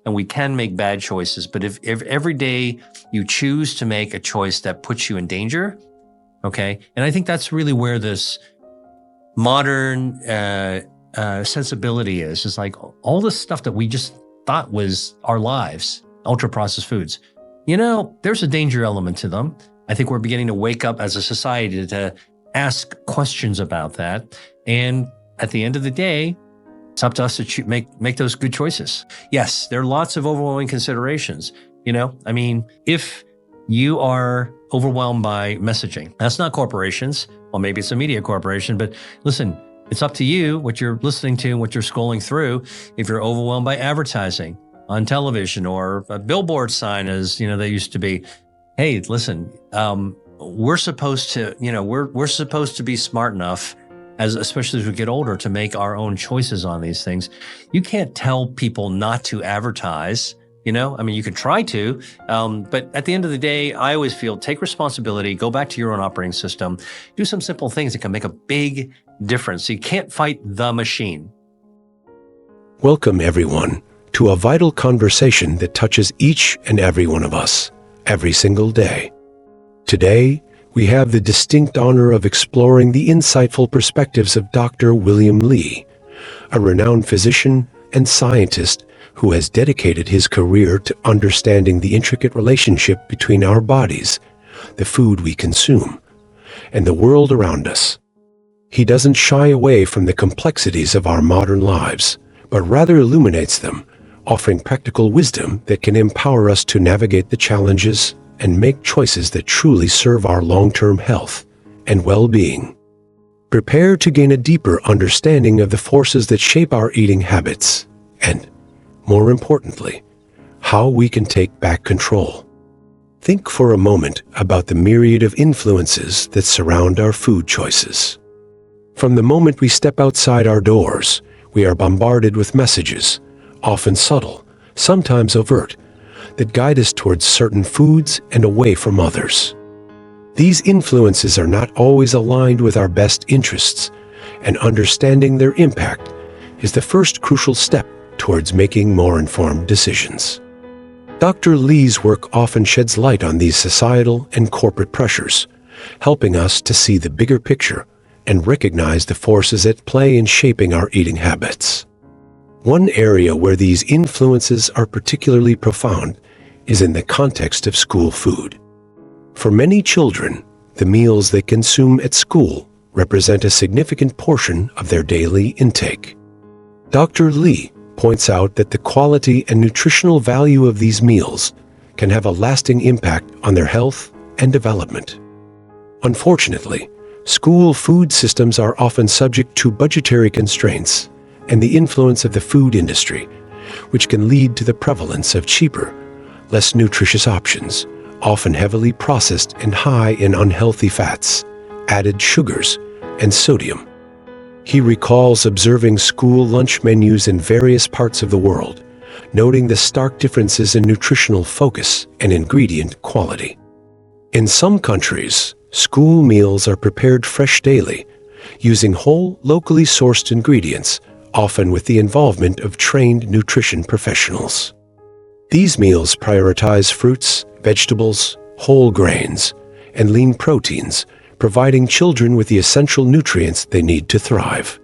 and we can make bad choices. But if every day you choose to make a choice that puts you in danger, okay? And I think that's really where this modern sensibility is. It's like all this stuff that we just thought was our lives, ultra-processed foods. You know, there's a danger element to them. I think we're beginning to wake up as a society to ask questions about that. And at the end of the day, it's up to us to make those good choices. Yes, there are lots of overwhelming considerations. You know, I mean, if you are overwhelmed by messaging, that's not corporations. Well, maybe it's a media corporation, but listen, it's up to you what you're listening to and what you're scrolling through. If you're overwhelmed by advertising on television or a billboard sign, as you know, they used to be, hey, listen, we're supposed to, you know, we're supposed to be smart enough, especially as we get older, to make our own choices on these things. You can't tell people not to advertise. You know, I mean, you could try to, but at the end of the day, I always feel take responsibility, go back to your own operating system, do some simple things that can make a big difference. You can't fight the machine. Welcome, everyone, to a vital conversation that touches each and every one of us, every single day. Today, we have the distinct honor of exploring the insightful perspectives of Dr. William Li, a renowned physician and scientist who has dedicated his career to understanding the intricate relationship between our bodies, the food we consume, and the world around us. He doesn't shy away from the complexities of our modern lives, but rather illuminates them, offering practical wisdom that can empower us to navigate the challenges and make choices that truly serve our long-term health and well-being. Prepare to gain a deeper understanding of the forces that shape our eating habits and, more importantly, how we can take back control. Think for a moment about the myriad of influences that surround our food choices. From the moment we step outside our doors, we are bombarded with messages, often subtle, sometimes overt, that guide us towards certain foods and away from others. These influences are not always aligned with our best interests, and understanding their impact is the first crucial step towards making more informed decisions. Dr. Li's work often sheds light on these societal and corporate pressures, helping us to see the bigger picture and recognize the forces at play in shaping our eating habits. One area where these influences are particularly profound is in the context of school food. For many children, the meals they consume at school represent a significant portion of their daily intake. Dr. Li points out that the quality and nutritional value of these meals can have a lasting impact on their health and development. Unfortunately, school food systems are often subject to budgetary constraints and the influence of the food industry, which can lead to the prevalence of cheaper, less nutritious options, often heavily processed and high in unhealthy fats, added sugars, and sodium. He recalls observing school lunch menus in various parts of the world, noting the stark differences in nutritional focus and ingredient quality. In some countries, school meals are prepared fresh daily, using whole, locally sourced ingredients, often with the involvement of trained nutrition professionals. These meals prioritize fruits, vegetables, whole grains, and lean proteins, providing children with the essential nutrients they need to thrive.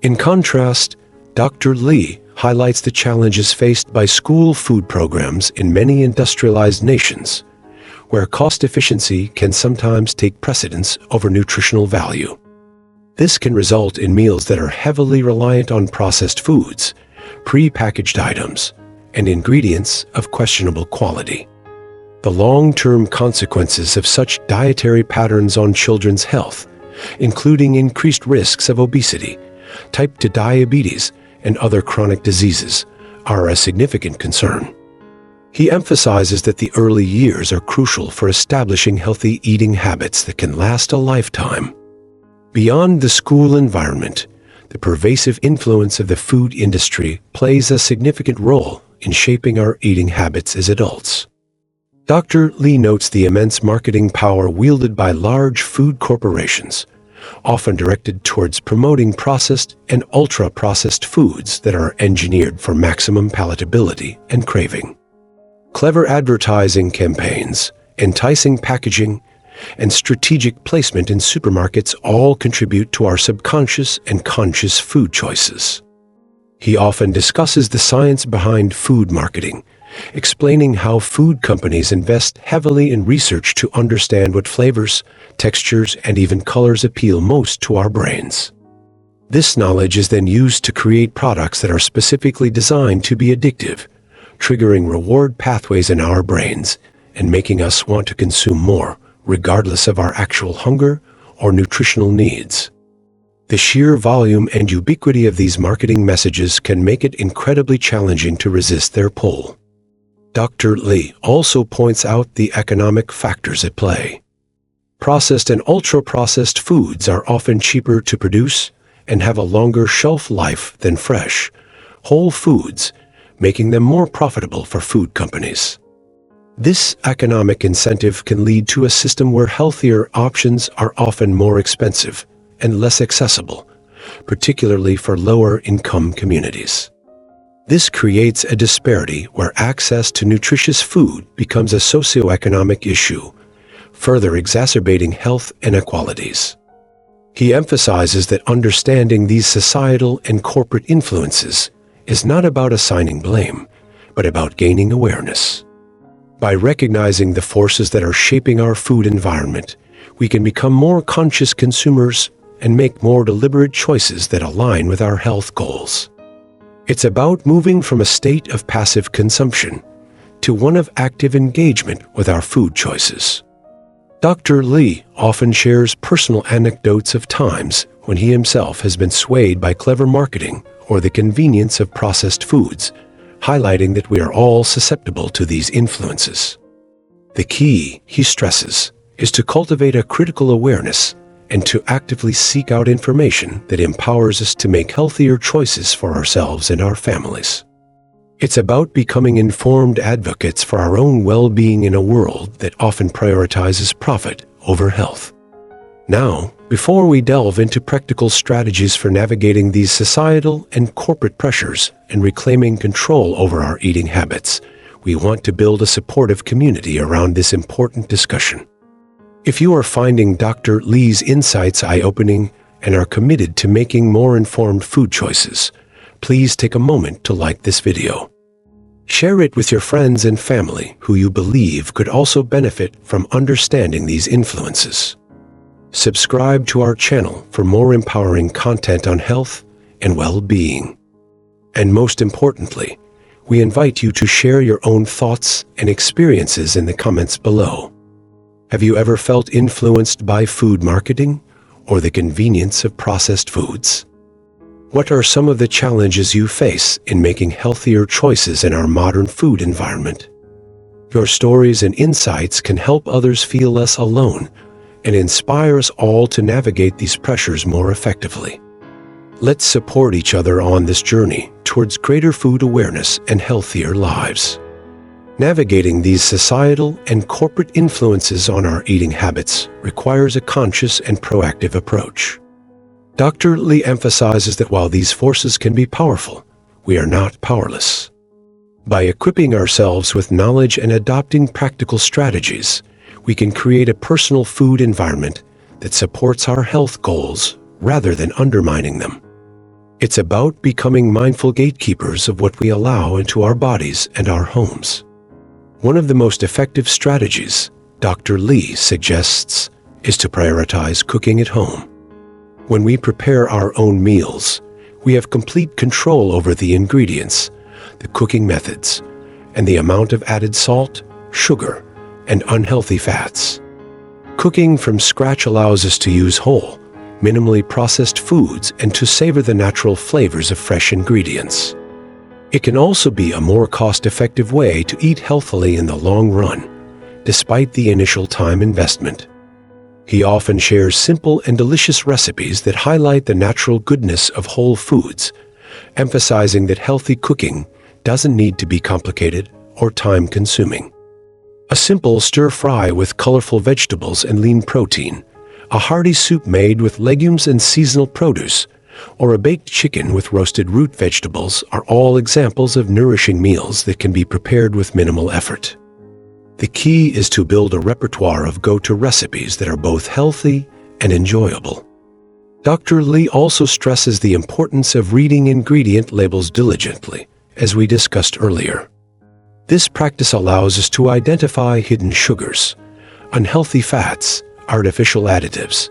In contrast, Dr. Li highlights the challenges faced by school food programs in many industrialized nations, where cost efficiency can sometimes take precedence over nutritional value. This can result in meals that are heavily reliant on processed foods, pre-packaged items, and ingredients of questionable quality. The long-term consequences of such dietary patterns on children's health, including increased risks of obesity, type 2 diabetes, and other chronic diseases, are a significant concern. He emphasizes that the early years are crucial for establishing healthy eating habits that can last a lifetime. Beyond the school environment, the pervasive influence of the food industry plays a significant role in shaping our eating habits as adults. Dr. Li notes the immense marketing power wielded by large food corporations, often directed towards promoting processed and ultra-processed foods that are engineered for maximum palatability and craving. Clever advertising campaigns, enticing packaging, and strategic placement in supermarkets all contribute to our subconscious and conscious food choices. He often discusses the science behind food marketing, explaining how food companies invest heavily in research to understand what flavors, textures, and even colors appeal most to our brains. This knowledge is then used to create products that are specifically designed to be addictive, triggering reward pathways in our brains and making us want to consume more, regardless of our actual hunger or nutritional needs. The sheer volume and ubiquity of these marketing messages can make it incredibly challenging to resist their pull. Dr. Lee also points out the economic factors at play. Processed and ultra-processed foods are often cheaper to produce and have a longer shelf life than fresh, whole foods, making them more profitable for food companies. This economic incentive can lead to a system where healthier options are often more expensive and less accessible, particularly for lower-income communities. This creates a disparity where access to nutritious food becomes a socioeconomic issue, further exacerbating health inequalities. He emphasizes that understanding these societal and corporate influences is not about assigning blame, but about gaining awareness. By recognizing the forces that are shaping our food environment, we can become more conscious consumers and make more deliberate choices that align with our health goals. It's about moving from a state of passive consumption to one of active engagement with our food choices. Dr. Lee often shares personal anecdotes of times when he himself has been swayed by clever marketing or the convenience of processed foods, highlighting that we are all susceptible to these influences. The key, he stresses, is to cultivate a critical awareness and to actively seek out information that empowers us to make healthier choices for ourselves and our families. It's about becoming informed advocates for our own well-being in a world that often prioritizes profit over health. Now, before we delve into practical strategies for navigating these societal and corporate pressures and reclaiming control over our eating habits, we want to build a supportive community around this important discussion. If you are finding Dr. Lee's insights eye-opening and are committed to making more informed food choices, please take a moment to like this video. Share it with your friends and family who you believe could also benefit from understanding these influences. Subscribe to our channel for more empowering content on health and well-being. And most importantly, we invite you to share your own thoughts and experiences in the comments below. Have you ever felt influenced by food marketing or the convenience of processed foods? What are some of the challenges you face in making healthier choices in our modern food environment? Your stories and insights can help others feel less alone and inspire us all to navigate these pressures more effectively. Let's support each other on this journey towards greater food awareness and healthier lives. Navigating these societal and corporate influences on our eating habits requires a conscious and proactive approach. Dr. Lee emphasizes that while these forces can be powerful, we are not powerless. By equipping ourselves with knowledge and adopting practical strategies, we can create a personal food environment that supports our health goals rather than undermining them. It's about becoming mindful gatekeepers of what we allow into our bodies and our homes. One of the most effective strategies, Dr. Lee suggests, is to prioritize cooking at home. When we prepare our own meals, we have complete control over the ingredients, the cooking methods, and the amount of added salt, sugar, and unhealthy fats. Cooking from scratch allows us to use whole, minimally processed foods and to savor the natural flavors of fresh ingredients. It can also be a more cost-effective way to eat healthily in the long run, despite the initial time investment. He often shares simple and delicious recipes that highlight the natural goodness of whole foods, emphasizing that healthy cooking doesn't need to be complicated or time-consuming. A simple stir-fry with colorful vegetables and lean protein, a hearty soup made with legumes and seasonal produce, or a baked chicken with roasted root vegetables are all examples of nourishing meals that can be prepared with minimal effort. The key is to build a repertoire of go-to recipes that are both healthy and enjoyable. Dr. Lee also stresses the importance of reading ingredient labels diligently, as we discussed earlier. This practice allows us to identify hidden sugars, unhealthy fats, artificial additives,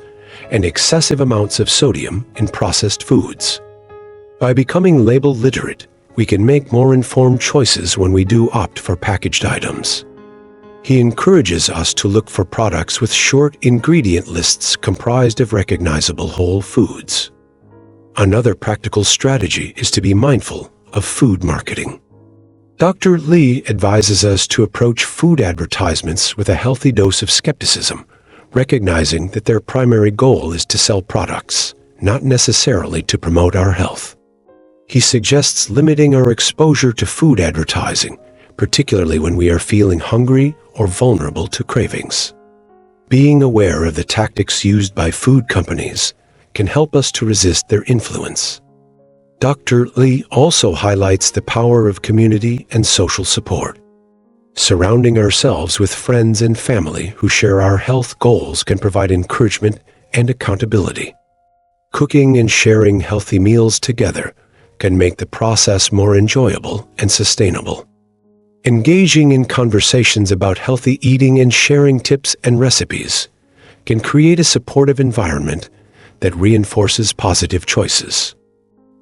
and excessive amounts of sodium in processed foods. By becoming label literate, we can make more informed choices when we do opt for packaged items. He encourages us to look for products with short ingredient lists comprised of recognizable whole foods. Another practical strategy is to be mindful of food marketing. Dr. Lee advises us to approach food advertisements with a healthy dose of skepticism, recognizing that their primary goal is to sell products, not necessarily to promote our health. He suggests limiting our exposure to food advertising, particularly when we are feeling hungry or vulnerable to cravings. Being aware of the tactics used by food companies can help us to resist their influence. Dr. Lee also highlights the power of community and social support. Surrounding ourselves with friends and family who share our health goals can provide encouragement and accountability. Cooking and sharing healthy meals together can make the process more enjoyable and sustainable. Engaging in conversations about healthy eating and sharing tips and recipes can create a supportive environment that reinforces positive choices.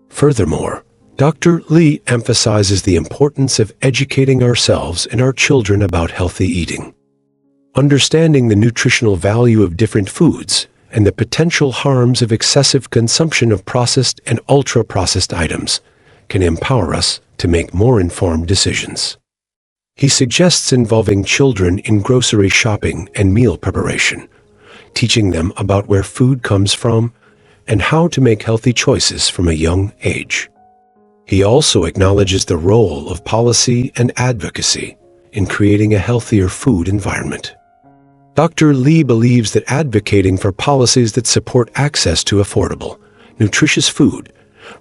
Furthermore, Dr. Lee emphasizes the importance of educating ourselves and our children about healthy eating. Understanding the nutritional value of different foods and the potential harms of excessive consumption of processed and ultra-processed items can empower us to make more informed decisions. He suggests involving children in grocery shopping and meal preparation, teaching them about where food comes from and how to make healthy choices from a young age. He also acknowledges the role of policy and advocacy in creating a healthier food environment. Dr. Lee believes that advocating for policies that support access to affordable, nutritious food,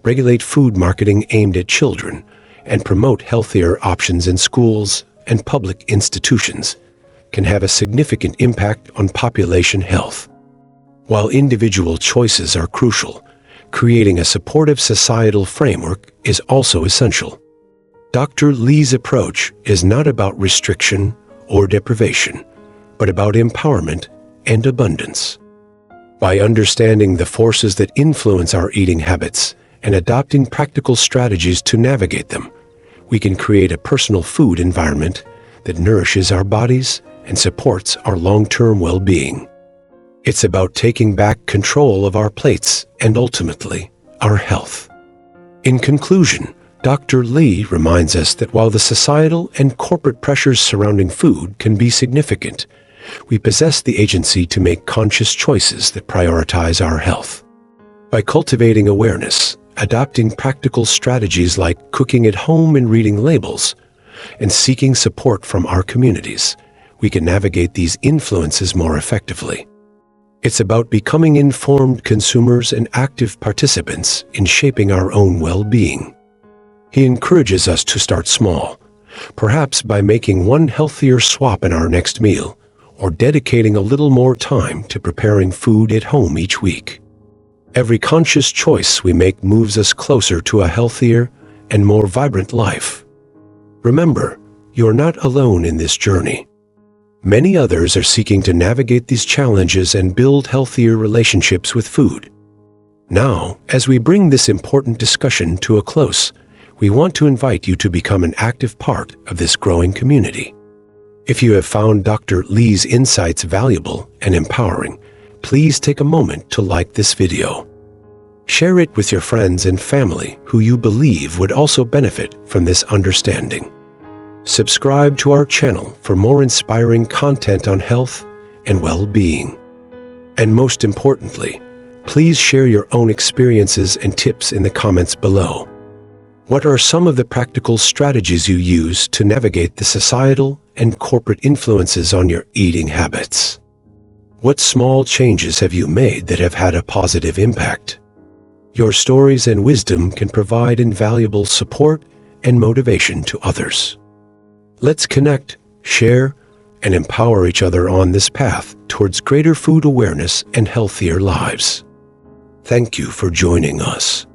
regulate food marketing aimed at children, and promote healthier options in schools and public institutions can have a significant impact on population health. While individual choices are crucial, creating a supportive societal framework is also essential. Dr. Lee's approach is not about restriction or deprivation, but about empowerment and abundance. By understanding the forces that influence our eating habits and adopting practical strategies to navigate them, we can create a personal food environment that nourishes our bodies and supports our long-term well-being. It's about taking back control of our plates and ultimately our health. In conclusion, Dr. Lee reminds us that while the societal and corporate pressures surrounding food can be significant, we possess the agency to make conscious choices that prioritize our health. By cultivating awareness, adopting practical strategies like cooking at home and reading labels, and seeking support from our communities, we can navigate these influences more effectively. It's about becoming informed consumers and active participants in shaping our own well-being. He encourages us to start small, perhaps by making one healthier swap in our next meal, or dedicating a little more time to preparing food at home each week. Every conscious choice we make moves us closer to a healthier and more vibrant life. Remember, you're not alone in this journey. Many others are seeking to navigate these challenges and build healthier relationships with food. Now, as we bring this important discussion to a close, we want to invite you to become an active part of this growing community. If you have found Dr. Lee's insights valuable and empowering, please take a moment to like this video. Share it with your friends and family who you believe would also benefit from this understanding. Subscribe to our channel for more inspiring content on health and well-being. And most importantly, please share your own experiences and tips in the comments below. What are some of the practical strategies you use to navigate the societal and corporate influences on your eating habits? What small changes have you made that have had a positive impact? Your stories and wisdom can provide invaluable support and motivation to others. Let's connect, share, and empower each other on this path towards greater food awareness and healthier lives. Thank you for joining us.